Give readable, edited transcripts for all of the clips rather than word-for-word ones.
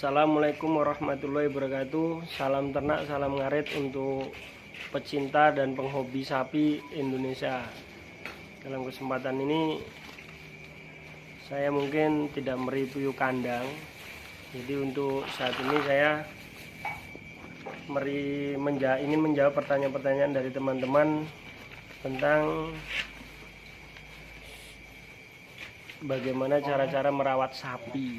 Assalamualaikum warahmatullahi wabarakatuh. Salam ternak, salam ngarit untuk pecinta dan penghobi sapi Indonesia. Dalam kesempatan ini saya mungkin tidak mereview kandang. Jadi untuk saat ini saya ingin menjawab pertanyaan-pertanyaan dari teman-teman tentang bagaimana cara-cara merawat sapi.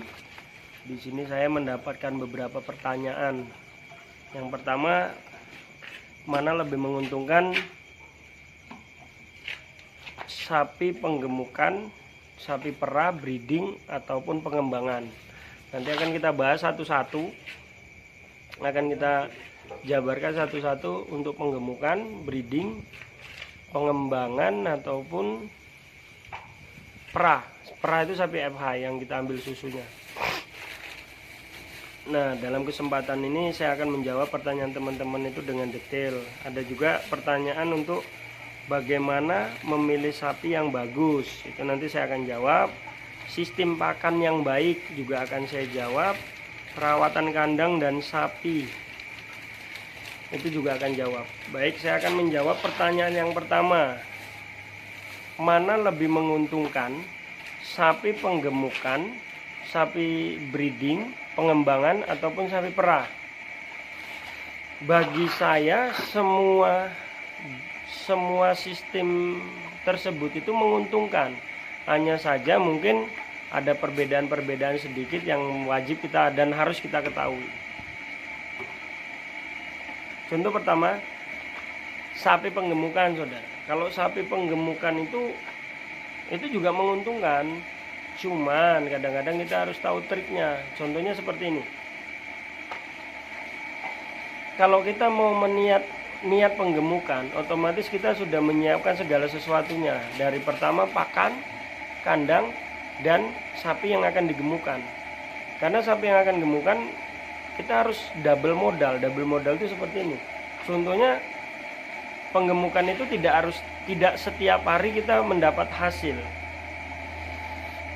Di sini saya mendapatkan beberapa pertanyaan. Yang pertama, mana lebih menguntungkan sapi penggemukan, sapi perah, breeding ataupun pengembangan? Nanti akan kita bahas satu-satu. Akan kita jabarkan satu-satu untuk penggemukan, breeding, pengembangan ataupun perah. Perah itu sapi FH yang kita ambil susunya. Nah, dalam kesempatan ini saya akan menjawab pertanyaan teman-teman itu dengan detail. Ada juga pertanyaan untuk bagaimana memilih sapi yang bagus. Itu nanti saya akan jawab. Sistem pakan yang baik juga akan saya jawab. Perawatan kandang dan sapi itu juga akan jawab. Baik, saya akan menjawab pertanyaan yang pertama. Mana lebih menguntungkan sapi penggemukan, sapi breeding, pengembangan ataupun sapi perah? Bagi saya semua sistem tersebut itu menguntungkan. Hanya saja mungkin ada perbedaan-perbedaan sedikit yang wajib kita dan harus kita ketahui. Contoh pertama, sapi penggemukan, saudara. Kalau sapi penggemukan itu juga menguntungkan. Cuman kadang-kadang kita harus tahu triknya. Contohnya seperti ini. Kalau kita mau niat penggemukan, otomatis kita sudah menyiapkan segala sesuatunya. Dari pertama pakan, kandang, dan sapi yang akan digemukan. Karena sapi yang akan digemukan, kita harus double modal. Double modal itu seperti ini. Contohnya penggemukan itu tidak setiap hari kita mendapat hasil.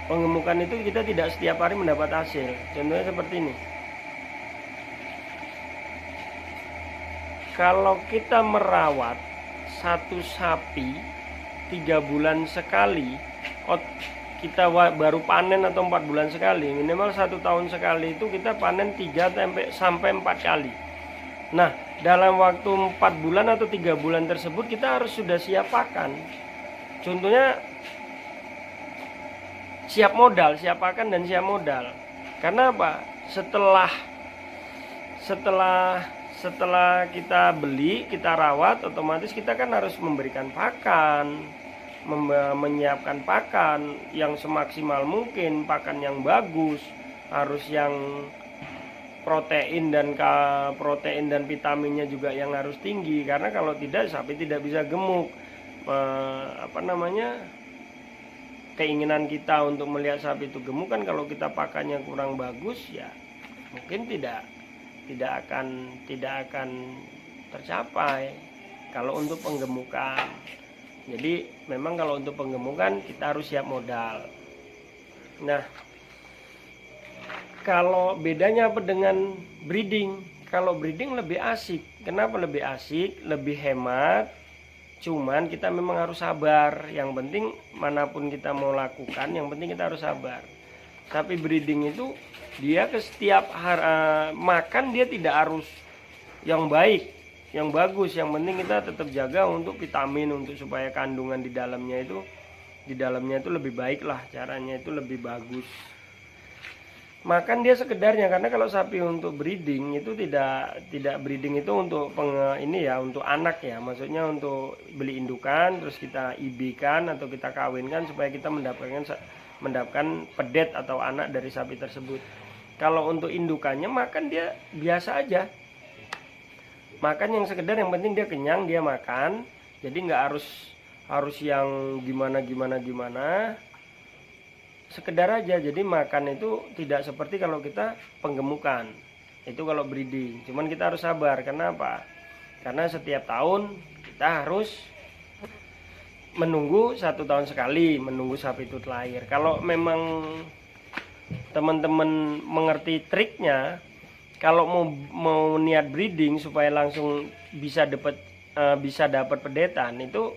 Penggemukan itu kita tidak setiap hari mendapat hasil. Contohnya seperti ini. Kalau kita merawat satu sapi 3 bulan sekali, kita baru panen atau 4 bulan sekali, minimal 1 tahun sekali itu kita panen 3 sampai 4 kali. Nah, dalam waktu 4 bulan atau 3 bulan tersebut kita harus sudah siap pakan. Contohnya siap modal, siap pakan dan siap modal. Karena apa? Setelah kita beli, kita rawat, otomatis kita kan harus memberikan pakan, menyiapkan pakan yang semaksimal mungkin, pakan yang bagus, harus yang protein dan vitaminnya juga yang harus tinggi. Karena kalau tidak, sapi tidak bisa gemuk. Keinginan kita untuk melihat sapi itu gemuk kan, kalau kita pakannya kurang bagus ya mungkin tidak akan tercapai kalau untuk penggemukan. Jadi memang kalau untuk penggemukan kita harus siap modal. Nah, kalau bedanya apa dengan breeding? Kalau breeding lebih asik. Kenapa lebih asik? Lebih hemat. Cuman kita memang harus sabar. Yang penting manapun kita mau lakukan, yang penting kita harus sabar. Tapi breeding itu dia ke setiap makan dia tidak harus yang baik, yang bagus. Yang penting kita tetap jaga untuk vitamin, untuk supaya kandungan di dalamnya itu lebih baik lah, caranya itu lebih bagus. Makan dia sekedarnya, karena kalau sapi untuk breeding itu tidak breeding itu untuk untuk anak ya, maksudnya untuk beli indukan terus kita IB-kan atau kita kawinkan supaya kita mendapatkan pedet atau anak dari sapi tersebut. Kalau untuk indukannya makan dia biasa aja, makan yang sekedar, yang penting dia kenyang, dia makan. Jadi nggak harus yang gimana, sekedar aja. Jadi makan itu tidak seperti kalau kita penggemukan, itu kalau breeding. Cuman kita harus sabar. Kenapa? Karena setiap tahun kita harus menunggu 1 tahun sekali menunggu sapi itu lahir. Kalau memang teman-teman mengerti triknya, kalau mau niat breeding supaya langsung bisa dapat pedetan, itu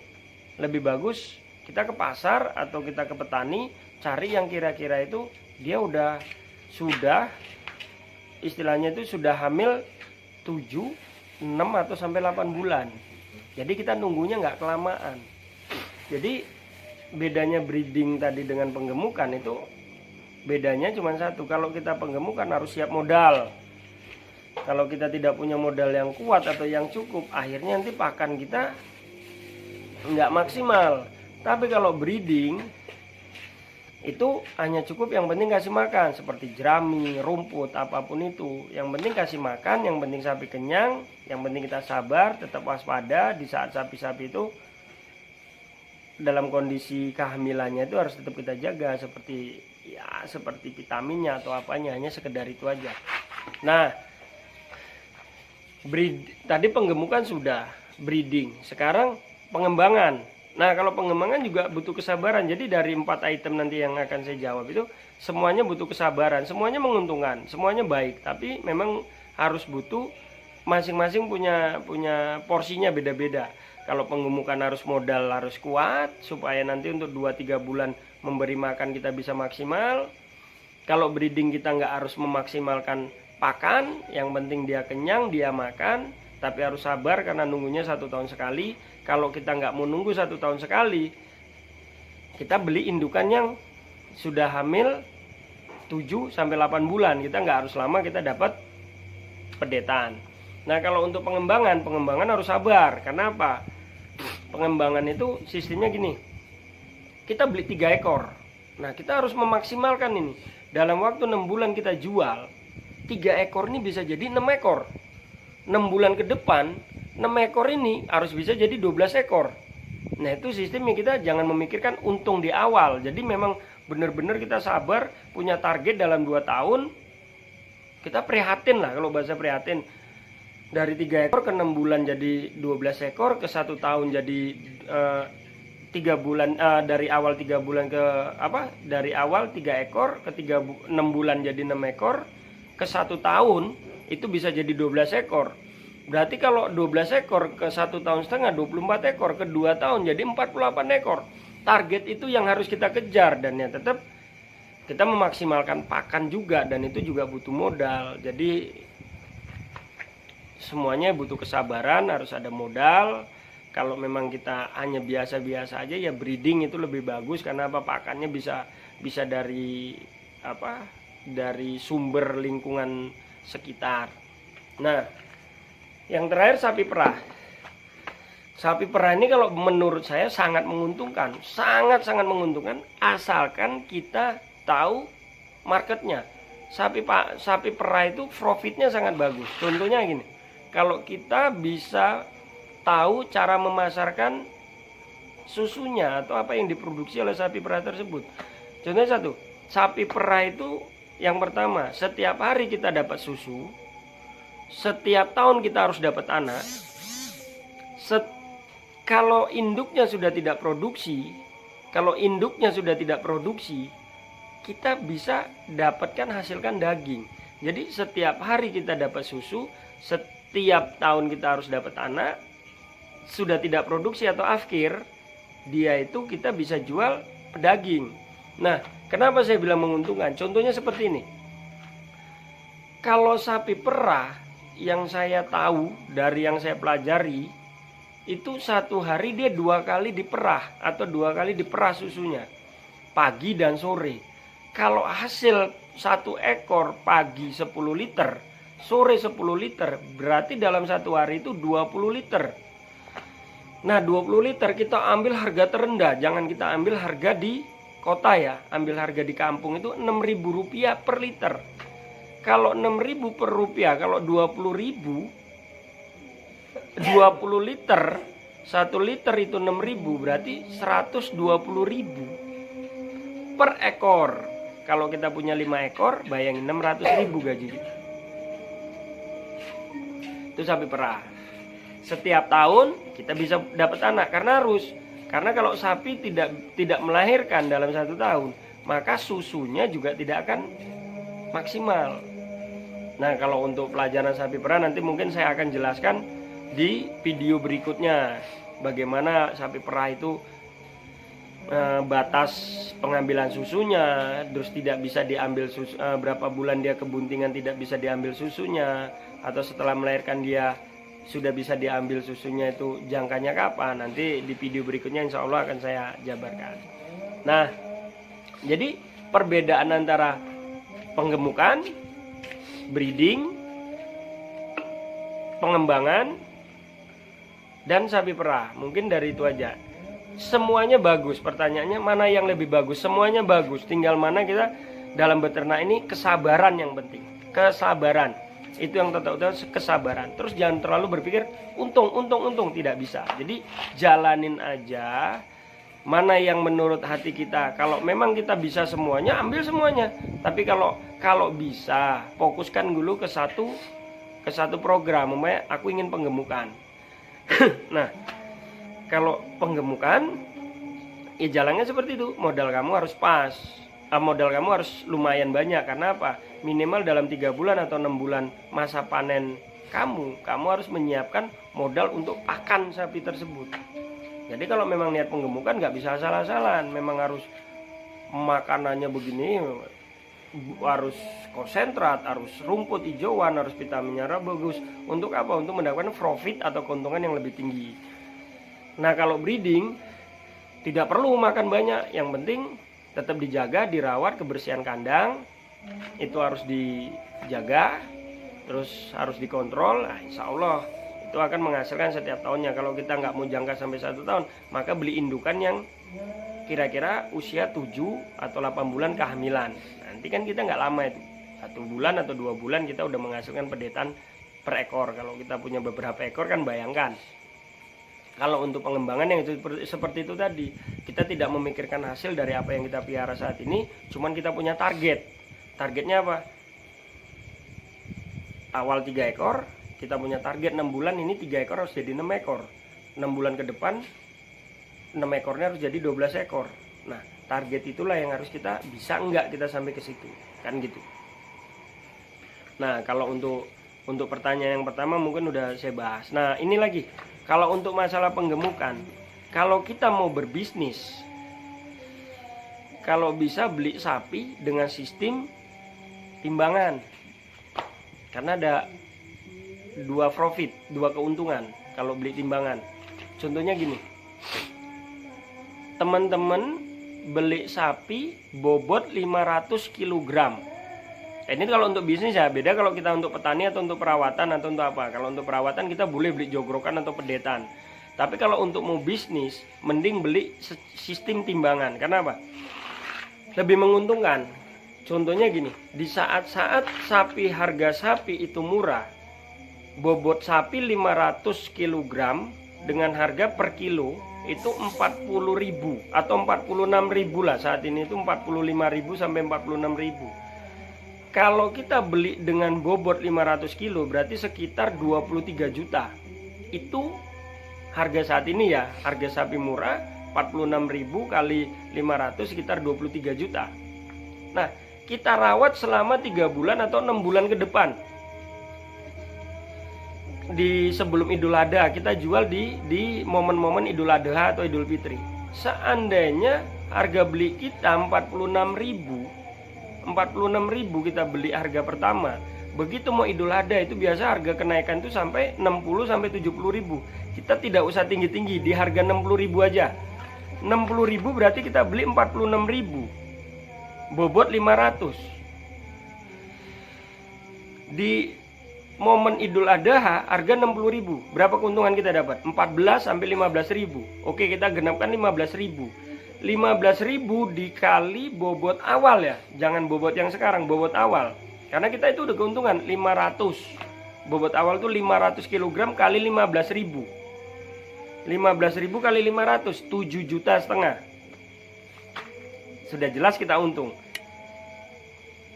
lebih bagus kita ke pasar atau kita ke petani cari yang kira-kira itu dia sudah istilahnya itu sudah hamil 7, 6 atau sampai 8 bulan. Jadi kita nunggunya nggak kelamaan. Jadi bedanya breeding tadi dengan penggemukan itu bedanya cuma satu. Kalau kita penggemukan harus siap modal. Kalau kita tidak punya modal yang kuat atau yang cukup, akhirnya nanti pakan kita nggak maksimal. Tapi kalau breeding itu hanya cukup yang penting kasih makan, seperti jerami, rumput, apapun itu. Yang penting kasih makan, yang penting sapi kenyang, yang penting kita sabar, tetap waspada di saat sapi-sapi itu dalam kondisi kehamilannya itu harus tetap kita jaga, seperti vitaminnya atau apanya, hanya sekedar itu aja. Nah, tadi penggemukan sudah, breeding. Sekarang pengembangan. Nah, kalau pengembangan juga butuh kesabaran. Jadi dari 4 item nanti yang akan saya jawab itu semuanya butuh kesabaran, semuanya menguntungkan, semuanya baik, tapi memang harus butuh masing-masing punya porsinya beda-beda. Kalau penggemukan harus modal harus kuat supaya nanti untuk 2-3 bulan memberi makan kita bisa maksimal. Kalau breeding kita nggak harus memaksimalkan pakan, yang penting dia kenyang, dia makan, tapi harus sabar karena nunggunya 1 tahun sekali. Kalau kita nggak mau nunggu 1 tahun sekali, kita beli indukan yang sudah hamil 7-8 bulan. Kita nggak harus lama kita dapat pedetan. Nah, kalau untuk pengembangan harus sabar. Karena apa? Pengembangan itu sistemnya gini. Kita beli 3 ekor. Nah, kita harus memaksimalkan ini. Dalam waktu 6 bulan kita jual, 3 ekor ini bisa jadi 6 ekor. 6 bulan ke depan 6 ekor ini harus bisa jadi 12 ekor. Nah, itu sistemnya, kita jangan memikirkan untung di awal. Jadi memang benar-benar kita sabar, punya target dalam 2 tahun. Kita prihatin lah, kalau bahasa prihatin. Dari 3 ekor ke 6 bulan jadi 12 ekor, ke 1 tahun jadi 3 bulan, dari awal 3 bulan dari awal 3 ekor ke 6 bulan jadi 6 ekor, ke 1 tahun itu bisa jadi 12 ekor. Berarti kalau 12 ekor ke 1 tahun setengah 24 ekor, ke 2 tahun jadi 48 ekor. Target itu yang harus kita kejar, dan ya tetap kita memaksimalkan pakan juga, dan itu juga butuh modal. Jadi semuanya butuh kesabaran, harus ada modal. Kalau memang kita hanya biasa-biasa aja, ya breeding itu lebih bagus. Karena apa? Pakannya bisa dari dari sumber lingkungan sekitar. Nah, yang terakhir sapi perah. Sapi perah ini kalau menurut saya sangat menguntungkan, sangat menguntungkan, asalkan kita tahu marketnya. Sapi perah itu profitnya sangat bagus. Contohnya gini, kalau kita bisa tahu cara memasarkan susunya atau apa yang diproduksi oleh sapi perah tersebut. Contohnya satu, sapi perah itu yang pertama, setiap hari kita dapat susu. Setiap tahun kita harus dapat anak. Kalau induknya sudah tidak produksi, kita bisa hasilkan daging. Jadi setiap hari kita dapat susu, setiap tahun kita harus dapat anak. Sudah tidak produksi atau afkir, dia itu kita bisa jual daging. Nah, kenapa saya bilang menguntungkan? Contohnya seperti ini. Kalau sapi perah, yang saya tahu dari yang saya pelajari, itu 1 hari dia 2 kali diperah atau 2 kali diperah susunya, pagi dan sore. Kalau hasil 1 ekor pagi 10 liter, sore 10 liter, berarti dalam 1 hari itu 20 liter. Nah, 20 liter kita ambil harga terendah, jangan kita ambil harga di kota ya, ambil harga di kampung itu Rp6.000 per liter. Kalau 6.000 per rupiah, kalau 20.000, 20 liter, 1 liter itu 6.000, berarti 120.000 per ekor. Kalau kita punya 5 ekor, bayangin 600.000 gaji kita. Itu sapi perah. Setiap tahun kita bisa dapat anak, karena kalau sapi tidak melahirkan dalam 1 tahun, maka susunya juga tidak akan maksimal. Nah, kalau untuk pelajaran sapi perah nanti mungkin saya akan jelaskan di video berikutnya bagaimana sapi perah itu batas pengambilan susunya, terus tidak bisa diambil susu, berapa bulan dia kebuntingan tidak bisa diambil susunya, atau setelah melahirkan dia sudah bisa diambil susunya itu jangkanya kapan. Nanti di video berikutnya insya Allah akan saya jabarkan. Nah, jadi perbedaan antara penggemukan, breeding, pengembangan, dan sapi perah, mungkin dari itu aja. Semuanya bagus. Pertanyaannya mana yang lebih bagus? Semuanya bagus, tinggal mana kita dalam beternak ini kesabaran yang penting. Kesabaran itu yang tetap kesabaran. Terus jangan terlalu berpikir untung, tidak bisa. Jadi jalanin aja mana yang menurut hati kita. Kalau memang kita bisa semuanya, ambil semuanya. Tapi kalau bisa, fokuskan dulu ke satu program. Umpamanya aku ingin penggemukan. Nah, kalau penggemukan, ya jalannya seperti itu. Modal kamu harus pas. Modal kamu harus lumayan banyak. Karena apa? Minimal dalam 3 bulan atau 6 bulan masa panen kamu harus menyiapkan modal untuk pakan sapi tersebut. Jadi kalau memang niat penggemukan nggak bisa asal-asalan. Memang harus makanannya begini, harus konsentrat, harus rumput hijauan, harus vitaminnya bagus. Untuk apa? Untuk mendapatkan profit atau keuntungan yang lebih tinggi. Nah, kalau breeding tidak perlu makan banyak, yang penting tetap dijaga, dirawat, kebersihan kandang itu harus dijaga, terus harus dikontrol. Nah, insya Allah itu akan menghasilkan setiap tahunnya. Kalau kita nggak mau jangka sampai 1 tahun, maka beli indukan yang kira-kira usia 7 atau 8 bulan kehamilan. Nanti kan kita nggak lama itu, 1 bulan atau 2 bulan kita udah menghasilkan pedetan per ekor. Kalau kita punya beberapa ekor kan bayangkan. Kalau untuk pengembangan yang itu seperti itu tadi, kita tidak memikirkan hasil dari apa yang kita pelihara saat ini, cuman kita punya target. Targetnya apa? Awal 3 ekor, kita punya target 6 bulan ini 3 ekor harus jadi 6 ekor. 6 bulan ke depan 6 ekornya harus jadi 12 ekor. Nah, target itulah yang harus kita bisa enggak kita sampai ke situ, kan gitu. Nah, kalau untuk pertanyaan yang pertama mungkin udah saya bahas. Nah, ini lagi. Kalau untuk masalah penggemukan, kalau kita mau berbisnis, kalau bisa beli sapi dengan sistem timbangan. Karena ada 2 profit, 2 keuntungan kalau beli timbangan. Contohnya gini. Teman-teman beli sapi bobot 500 kg. Ini kalau untuk bisnis ya, beda kalau kita untuk petani atau untuk perawatan atau untuk apa. Kalau untuk perawatan kita boleh beli jogrokan atau pedetan. Tapi kalau untuk mau bisnis, mending beli sistem timbangan. Karena apa? Lebih menguntungkan. Contohnya gini, di saat-saat harga sapi itu murah, bobot sapi 500 kg dengan harga per kilo itu 40.000 atau 46.000 lah. Saat ini itu 45.000 sampai 46.000. Kalau kita beli dengan bobot 500 kilo berarti sekitar 23 juta. Itu harga saat ini ya, harga sapi murah 46.000 kali 500 sekitar 23 juta. Nah, kita rawat selama 3 bulan atau 6 bulan ke depan. Di sebelum Idul Adha kita jual di momen-momen Idul Adha atau Idul Fitri. Seandainya harga beli kita 46.000 kita beli harga pertama. Begitu mau Idul Adha itu biasa harga kenaikan itu sampai 60 sampai 70.000. Kita tidak usah tinggi-tinggi, di harga 60.000 aja. 60.000 berarti kita beli 46.000. Bobot 500. Di momen Idul Adha harga 60.000. Berapa keuntungan kita dapat? 14 sampai 15.000. Oke, kita genapkan 15.000. 15.000 dikali bobot awal ya. Jangan bobot yang sekarang, bobot awal. Karena kita itu udah keuntungan 500. Bobot awal itu 500 kg kali 15.000. 15.000 kali 500, 7,5 juta. Sudah jelas kita untung.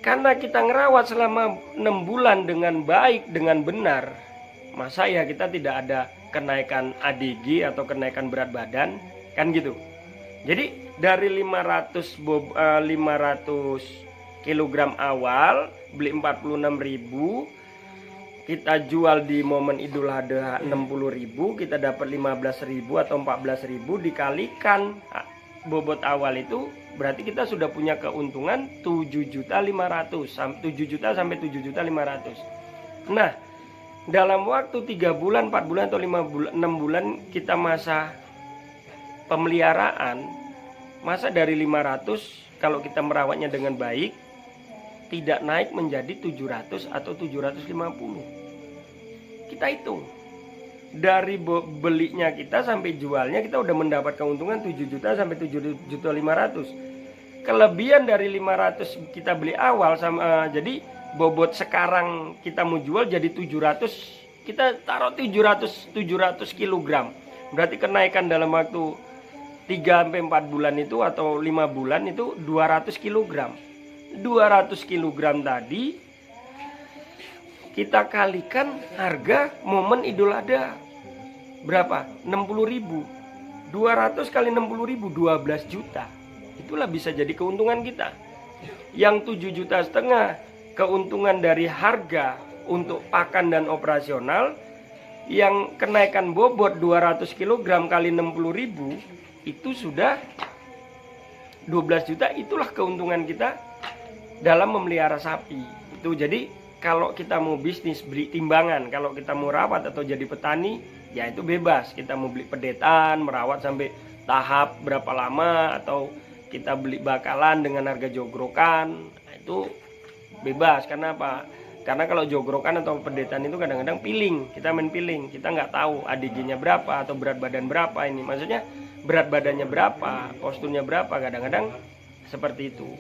Karena kita ngerawat selama 6 bulan dengan baik, dengan benar, masa ya kita tidak ada kenaikan ADG atau kenaikan berat badan, kan gitu. Jadi dari 500 kilogram awal beli 46.000, kita jual di momen Idul Adha 60.000, kita dapat 15.000 atau 14.000, dikalikan bobot awal itu berarti kita sudah punya keuntungan 7.500.000, 7 juta sampai 7.500.000. Nah, dalam waktu 3 bulan, 4 bulan atau 5 bulan, 6 bulan kita masa pemeliharaan, masa dari 500 kalau kita merawatnya dengan baik tidak naik menjadi 700 atau 750. Kita hitung dari belinya kita sampai jualnya kita udah mendapat keuntungan 7 juta sampai 7.500.000. Kelebihan dari 500 kita beli awal sama jadi bobot sekarang kita mau jual jadi 700, kita taruh 700 kilogram. Berarti kenaikan dalam waktu 3 sampai 4 bulan itu atau 5 bulan itu 200 kilogram. 200 kilogram tadi kita kalikan harga momen Idul Adha berapa? 60.000. 200 kali 60.000 12 juta. Itulah bisa jadi keuntungan kita. Yang 7,5 juta keuntungan dari harga untuk pakan dan operasional, yang kenaikan bobot 200 kg kali 60.000 itu sudah 12 juta. Itulah keuntungan kita dalam memelihara sapi. Itu jadi kalau kita mau bisnis beli timbangan, kalau kita mau rawat atau jadi petani ya itu bebas. Kita mau beli pedetan, merawat sampai tahap berapa lama, atau kita beli bakalan dengan harga jogrokan, itu bebas. Karena apa? Karena kalau jogrokan atau pedetan itu kadang-kadang piling, kita main piling, kita nggak tahu ADG-nya berapa atau berat badan berapa. Ini maksudnya berat badannya berapa, posturnya berapa, kadang-kadang seperti itu.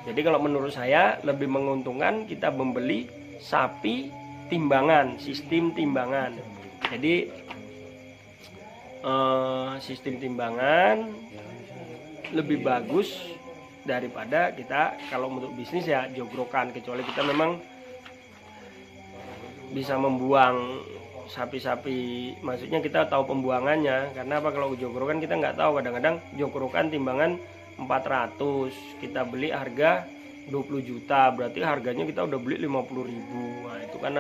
Jadi kalau menurut saya lebih menguntungkan kita membeli sapi timbangan, sistem timbangan. Jadi sistem timbangan lebih bagus daripada kita kalau untuk bisnis ya jogrokan, kecuali kita memang bisa membuang sapi-sapi, maksudnya kita tahu pembuangannya. Karena apa, kalau jogrokan kita nggak tahu, kadang-kadang jogrokan timbangan 400 kita beli harga 20 juta, berarti harganya kita udah beli 50.000. Nah itu kan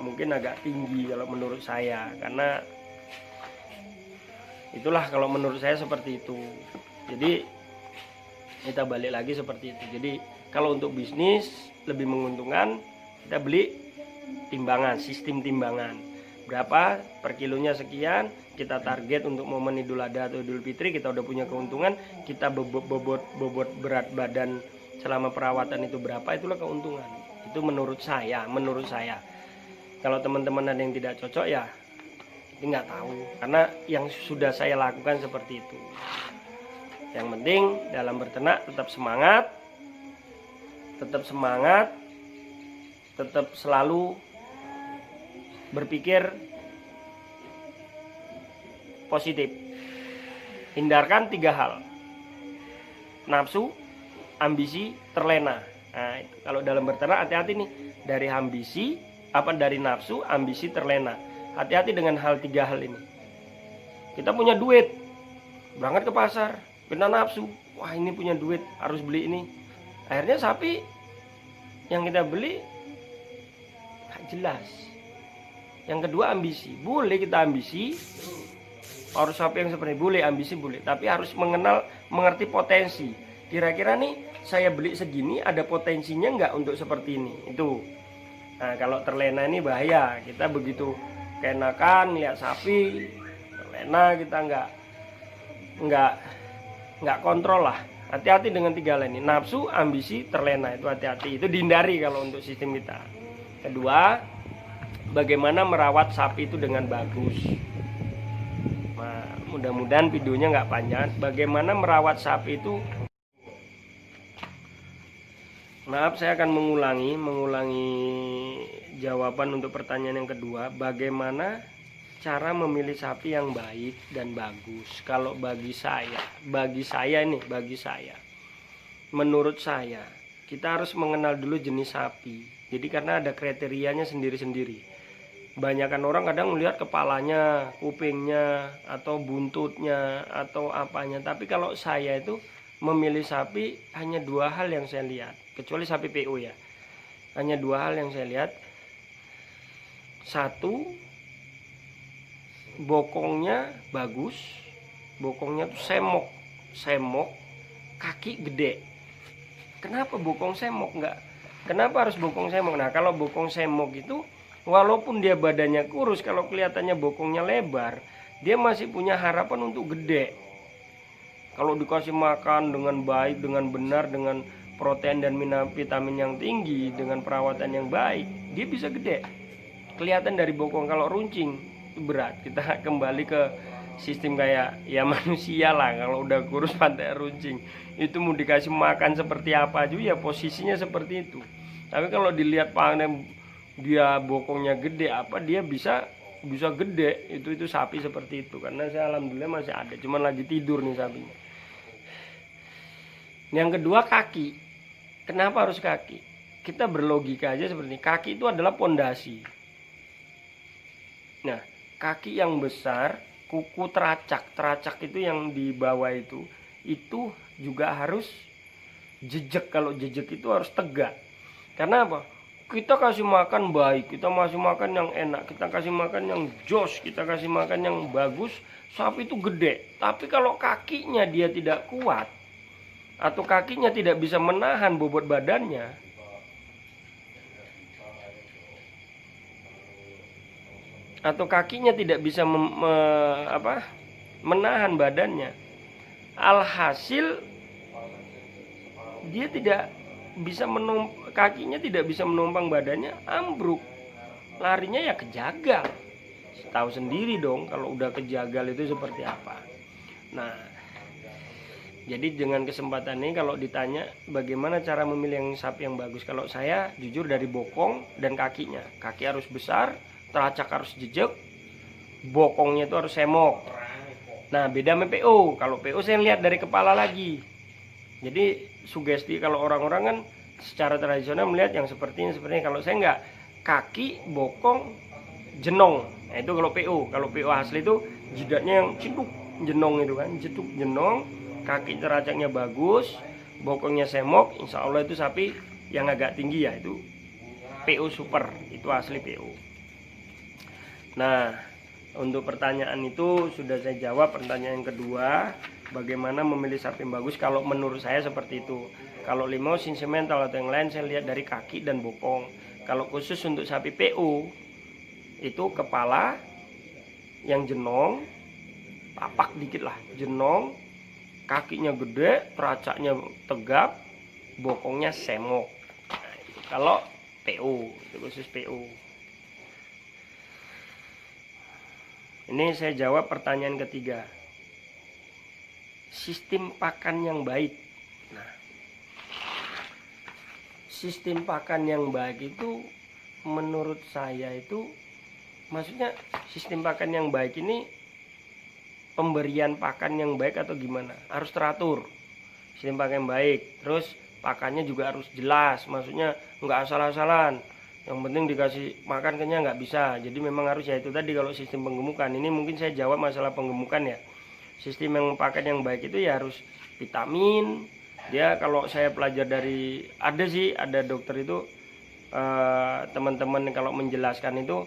mungkin agak tinggi kalau menurut saya, karena itulah kalau menurut saya seperti itu. Jadi kita balik lagi seperti itu. Jadi kalau untuk bisnis lebih menguntungkan kita beli timbangan, sistem timbangan. Berapa per kilonya sekian, kita target untuk momen Idul Adha atau Idul Fitri kita udah punya keuntungan, kita bobot berat badan selama perawatan itu berapa, itulah keuntungan. Itu menurut saya. Kalau teman-teman ada yang tidak cocok ya ini nggak tahu, karena yang sudah saya lakukan seperti itu. Yang penting dalam berternak tetap semangat, tetap selalu berpikir positif. Hindarkan 3 hal: nafsu, ambisi, terlena. Nah, itu. Kalau dalam berternak hati-hati nih, dari dari nafsu, ambisi, terlena. Hati-hati dengan 3 hal ini. Kita punya duit, berangkat ke pasar, kena nafsu, wah ini punya duit harus beli ini. Akhirnya sapi yang kita beli gak jelas. Yang kedua ambisi, boleh kita ambisi, harus sapi yang seperti boleh ambisi boleh, tapi harus mengerti potensi. Kira-kira nih saya beli segini ada potensinya nggak untuk seperti ini, itu. Nah kalau terlena ini bahaya, kita begitu keenakan lihat sapi terlena, kita nggak kontrol lah. Hati-hati dengan 3 hal ini, nafsu, ambisi, terlena, itu hati-hati, itu dihindari kalau untuk sistem kita. Kedua, bagaimana merawat sapi itu dengan bagus. Nah, mudah-mudahan videonya nggak panjang. Bagaimana merawat sapi itu, maaf saya akan mengulangi jawaban untuk pertanyaan yang kedua. Bagaimana cara memilih sapi yang baik dan bagus? Kalau bagi saya, menurut saya kita harus mengenal dulu jenis sapi. Jadi karena ada kriterianya sendiri-sendiri. Banyakan orang kadang melihat kepalanya, kupingnya, atau buntutnya, atau apanya. Tapi kalau saya itu memilih sapi hanya dua hal yang saya lihat, kecuali sapi PO ya. Hanya dua hal yang saya lihat. Satu, bokongnya bagus, bokongnya tuh semok, kaki gede. Kenapa bokong semok enggak? Kenapa harus bokong semok? Nah, kalau bokong semok itu walaupun dia badannya kurus, kalau kelihatannya bokongnya lebar, dia masih punya harapan untuk gede. Kalau dikasih makan dengan baik, dengan benar, dengan protein dan vitamin yang tinggi, dengan perawatan yang baik, dia bisa gede. Kelihatan dari bokong. Kalau runcing itu berat. Kita kembali ke sistem kayak ya manusia lah. Kalau udah kurus pantai runcing, itu mau dikasih makan seperti apa juga ya posisinya seperti itu. Tapi kalau dilihat panen dia bokongnya gede, apa dia bisa gede, itu sapi seperti itu. Karena saya alhamdulillah masih ada, cuman lagi tidur nih sapinya. Yang kedua, kaki. Kenapa harus kaki? Kita berlogika aja seperti ini. Kaki itu adalah pondasi. Nah, kaki yang besar, kuku teracak itu yang di bawah itu juga harus jejak. Kalau jejak itu harus tegak. Karena apa? Kita kasih makan baik, kita kasih makan yang enak, kita kasih makan yang jos, kita kasih makan yang bagus, sapi itu gede. Tapi kalau kakinya dia tidak kuat, atau kakinya tidak bisa menahan bobot badannya, atau kakinya tidak bisa menahan badannya, alhasil dia tidak bisa kakinya tidak bisa menumpang badannya, ambruk, larinya ya kejagal. Tahu sendiri dong kalau udah kejagal itu seperti apa. Nah, jadi dengan kesempatan ini kalau ditanya bagaimana cara memilih yang sapi yang bagus, kalau saya jujur dari bokong dan kakinya. Kaki harus besar, teracak harus jejak, bokongnya itu harus semok. Nah, beda sama PO. Kalau PO saya lihat dari kepala lagi. Jadi sugesti kalau orang-orang kan secara tradisional melihat yang seperti ini. Kalau saya enggak, kaki, bokong, jenong. Nah, itu kalau PO. Kalau PO asli itu jidatnya yang ceduk, jenong itu kan, ceduk, jenong, kaki teracaknya bagus, bokongnya semok, insya Allah itu sapi yang agak tinggi ya, itu PO super, itu asli PO. Nah, untuk pertanyaan itu sudah saya jawab. Pertanyaan yang kedua, bagaimana memilih sapi yang bagus? Kalau menurut saya seperti itu. Kalau limau, sinsemental atau yang lain saya lihat dari kaki dan bokong. Kalau khusus untuk sapi PO, itu kepala yang jenong, tapak dikit lah, jenong, kakinya gede, teracaknya tegap, bokongnya semok. Nah, itu kalau PO, itu khusus PO. Ini saya jawab pertanyaan ketiga. Sistem pakan yang baik. Nah, sistem pakan yang baik itu menurut saya itu, maksudnya sistem pakan yang baik ini pemberian pakan yang baik atau gimana? Harus teratur. Sistem pakan yang baik. Terus pakannya juga harus jelas. Maksudnya nggak asal-asalan. Yang penting dikasih makan kenyang nggak bisa. Jadi memang harus ya itu tadi kalau sistem penggemukan. Ini mungkin saya jawab masalah penggemukan ya. Sistem yang pakan yang baik itu ya harus vitamin. Dia kalau saya pelajar dari ada dokter itu teman-teman kalau menjelaskan itu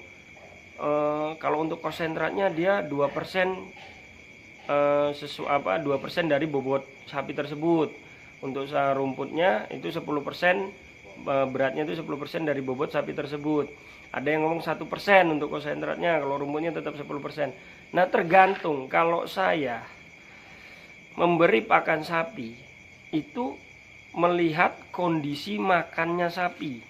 kalau untuk konsentratnya dia 2% 2% dari bobot sapi tersebut. Untuk rumputnya itu 10%, beratnya itu 10% dari bobot sapi tersebut. Ada yang ngomong 1% untuk konsentratnya, kalau rumputnya tetap 10%. Nah, tergantung. Kalau saya memberi pakan sapi itu melihat kondisi makannya sapi.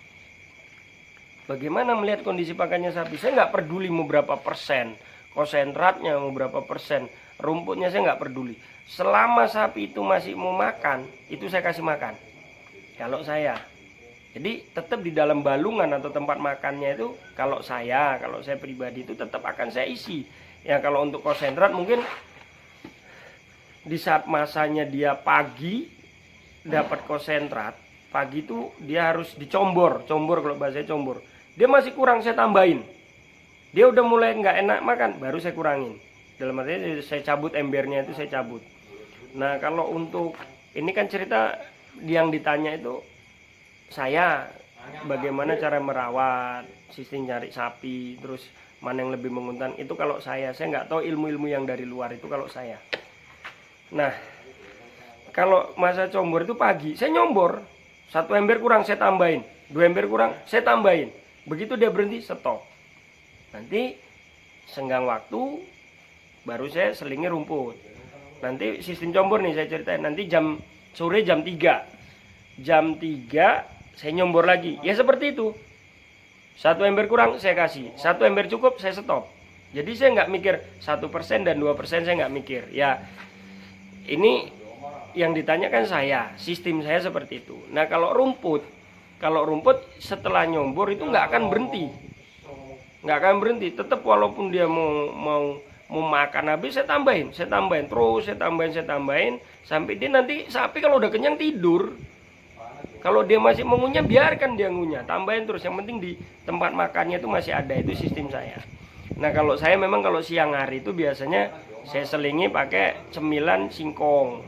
Bagaimana melihat kondisi pakannya sapi? Saya nggak peduli mau berapa persen konsentratnya, mau berapa persen rumputnya, saya nggak peduli. Selama sapi itu masih mau makan, itu saya kasih makan. Kalau saya, jadi tetap di dalam balungan atau tempat makannya itu, kalau saya pribadi itu tetap akan saya isi. Ya kalau untuk konsentrat mungkin di saat masanya dia pagi dapat konsentrat, pagi itu dia harus combor kalau bahasa combor. Dia masih kurang, saya tambahin. Dia udah mulai nggak enak makan, baru saya kurangin. Dalam artinya saya cabut embernya itu, saya cabut. Nah, kalau untuk ini kan cerita yang ditanya itu saya bagaimana cara merawat, sistem nyari sapi, terus mana yang lebih menguntungkan. Itu kalau saya nggak tahu ilmu-ilmu yang dari luar itu kalau saya. Nah, kalau masa combor itu pagi, saya nyombor 1 ember kurang saya tambahin, 2 ember kurang saya tambahin. Begitu dia berhenti, stop. Nanti senggang waktu baru saya selingi rumput. Nanti sistem combor nih saya ceritain. Nanti sore jam 3. Jam 3 saya nyombor lagi. Ya seperti itu. 1 ember kurang saya kasih, 1 ember cukup saya stop. Jadi saya nggak mikir 1% dan 2% saya nggak mikir. Ya ini yang ditanyakan saya, sistem saya seperti itu. Nah kalau rumput setelah nyombor itu nggak akan berhenti, tetap walaupun dia mau makan habis saya tambahin terus, saya tambahin sampai dia nanti sapi kalau udah kenyang tidur. Kalau dia masih mau ngunyah, biarkan dia ngunyah, tambahin terus, yang penting di tempat makannya itu masih ada. Itu sistem saya. Nah kalau saya memang kalau siang hari itu biasanya saya selingi pakai cemilan singkong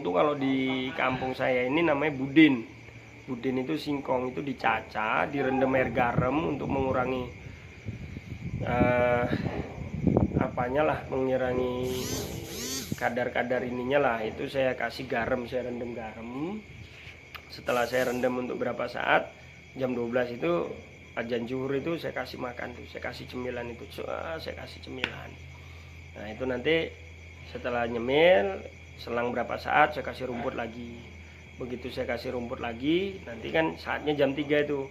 tuh kalau di kampung saya ini namanya budin itu singkong itu dicaca, direndam air garam untuk mengurangi mengurangi kadar ininya lah. Itu saya kasih garam, saya rendam garam. Setelah saya rendam untuk berapa saat, jam 12 itu azan zuhur itu saya kasih makan tuh, saya kasih cemilan itu, saya kasih cemilan. Nah itu nanti setelah nyemil selang berapa saat saya kasih rumput lagi. Begitu saya kasih rumput lagi, nanti kan saatnya jam 3 itu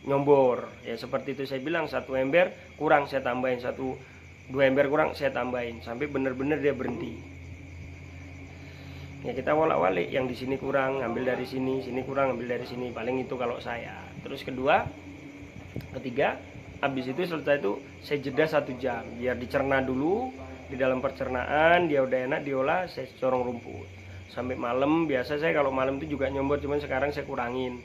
nyombor. Ya seperti itu saya bilang, 1 ember kurang saya tambahin, 2 ember kurang saya tambahin sampai benar-benar dia berhenti. Ya kita wolak-walik, yang di sini kurang ambil dari sini kurang ambil dari sini, paling itu kalau saya. Terus ketiga habis itu selesai itu saya jeda 1 jam biar dicerna dulu. Di dalam pencernaan dia udah enak diolah, saya corong rumput sampai malam. Biasa saya kalau malam itu juga nyombor, cuman sekarang saya kurangin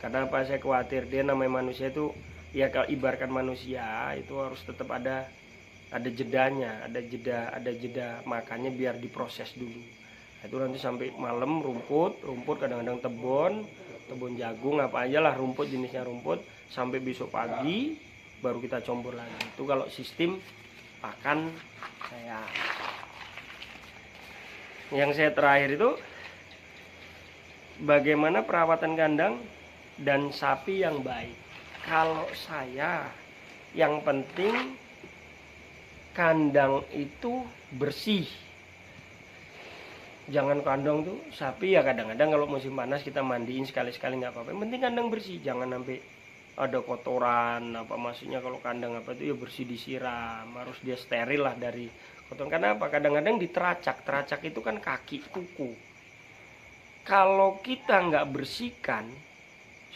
karena apa, saya khawatir dia namanya manusia itu ya, kalau ibaratkan manusia itu harus tetap ada jedanya, ada jeda makannya biar diproses dulu. Itu nanti sampai malam rumput kadang-kadang tebon jagung apa aja lah, rumput jenisnya rumput, sampai besok pagi baru kita combor lagi. Itu kalau sistem pakan saya. Yang saya terakhir itu bagaimana perawatan kandang dan sapi yang baik. Kalau saya yang penting kandang itu bersih. Jangan kandang tuh sapi ya kadang-kadang kalau musim panas kita mandiin sekali-sekali nggak apa-apa. Yang penting kandang bersih, jangan sampai ada kotoran apa, maksudnya kalau kandang apa itu ya bersih, disiram, harus dia steril lah dari kotoran. Karena apa? Kadang-kadang di teracak itu kan kaki, kuku. Kalau kita nggak bersihkan,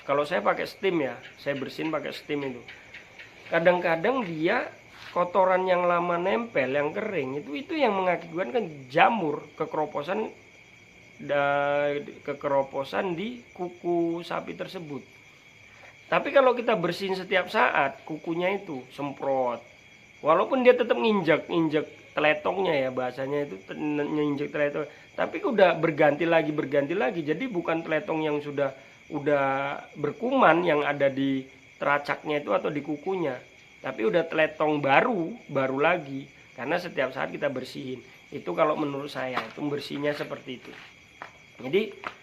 kalau saya pakai steam ya, saya bersihin pakai steam itu. Kadang-kadang dia kotoran yang lama nempel, yang kering itu yang mengakibatkan jamur, kekeroposan di kuku sapi tersebut. Tapi kalau kita bersihin setiap saat, kukunya itu semprot, walaupun dia tetap nginjek teletongnya ya, bahasanya itu nginjek teletong, tapi udah berganti lagi. Jadi bukan teletong yang udah berkuman yang ada di teracaknya itu atau di kukunya, tapi udah teletong baru lagi, karena setiap saat kita bersihin. Itu kalau menurut saya itu bersihnya seperti itu. Jadi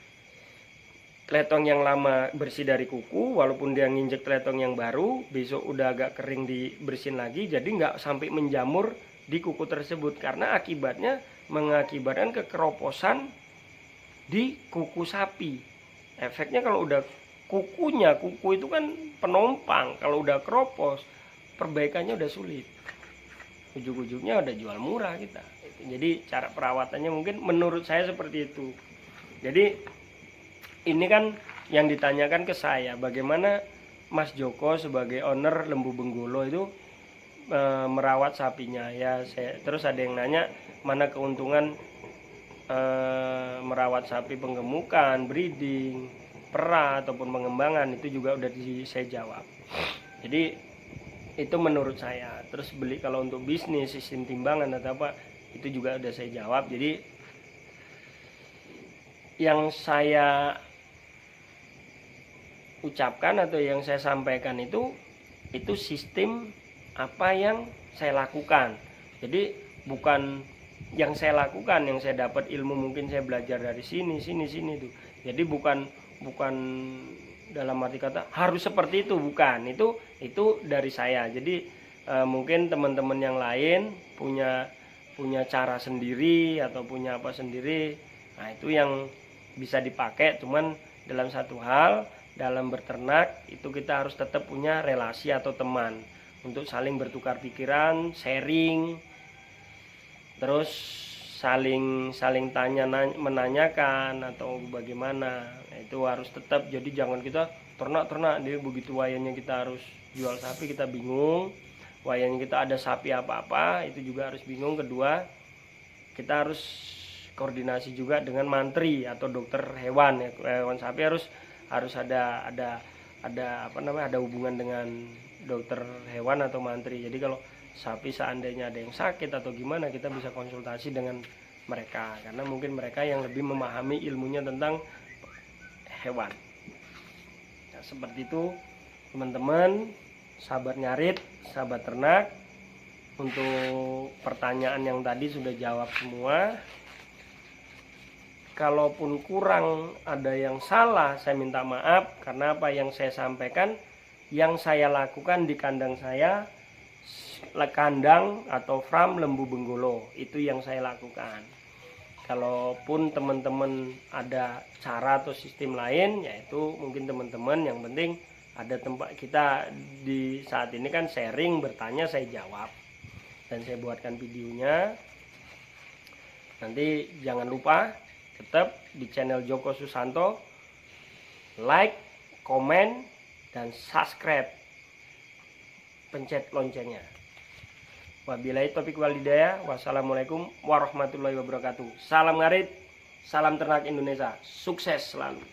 teletong yang lama bersih dari kuku, walaupun dia nginjek teletong yang baru, besok udah agak kering dibersihin lagi, jadi nggak sampai menjamur di kuku tersebut, karena akibatnya mengakibatkan kekeroposan di kuku sapi. Efeknya kalau udah kuku itu kan penompang, kalau udah keropos perbaikannya udah sulit, ujung-ujungnya udah jual murah kita. Jadi cara perawatannya mungkin menurut saya seperti itu. Jadi ini kan yang ditanyakan ke saya, bagaimana Mas Joko sebagai owner Lembu Benggolo itu merawat sapinya ya. Terus ada yang nanya mana keuntungan merawat sapi penggemukan, breeding, perah ataupun pengembangan, itu juga udah saya jawab. Jadi itu menurut saya. Terus beli kalau untuk bisnis, sistem timbangan atau apa, itu juga udah saya jawab. Jadi yang saya ucapkan atau yang saya sampaikan itu sistem apa yang saya lakukan. Jadi bukan yang saya lakukan, yang saya dapat ilmu mungkin saya belajar dari sini tuh. Jadi bukan dalam arti kata harus seperti itu, bukan. Itu dari saya. Jadi mungkin teman-teman yang lain punya cara sendiri atau punya apa sendiri. Nah, itu yang bisa dipakai. Cuman dalam satu hal, dalam berternak itu kita harus tetap punya relasi atau teman untuk saling bertukar pikiran, sharing, terus saling menanyakan atau bagaimana. Nah, itu harus tetap. Jadi jangan kita ternak dia begitu wayanya kita harus jual sapi kita bingung, wayanya kita ada sapi apa-apa itu juga harus bingung. Kedua, kita harus koordinasi juga dengan mantri atau dokter hewan ya. Hewan sapi harus ada hubungan dengan dokter hewan atau mantri. Jadi kalau sapi seandainya ada yang sakit atau gimana, kita bisa konsultasi dengan mereka karena mungkin mereka yang lebih memahami ilmunya tentang hewan. Nah, seperti itu teman-teman, sahabat ngarit, sahabat ternak. Untuk pertanyaan yang tadi sudah jawab semua. Kalaupun kurang ada yang salah, saya minta maaf karena apa yang saya sampaikan, yang saya lakukan di kandang saya, kandang atau farm lembu benggolo, itu yang saya lakukan. Kalaupun teman-teman ada cara atau sistem lain, yaitu mungkin teman-teman, yang penting ada tempat kita di saat ini kan sharing, bertanya, saya jawab dan saya buatkan videonya. Nanti jangan lupa tetap di channel Joko Susanto, like, komen, dan subscribe, pencet loncengnya. Wabillahi taufiq wal hidayah. Wassalamualaikum warahmatullahi wabarakatuh. Salam ngarit, salam ternak Indonesia, sukses selalu.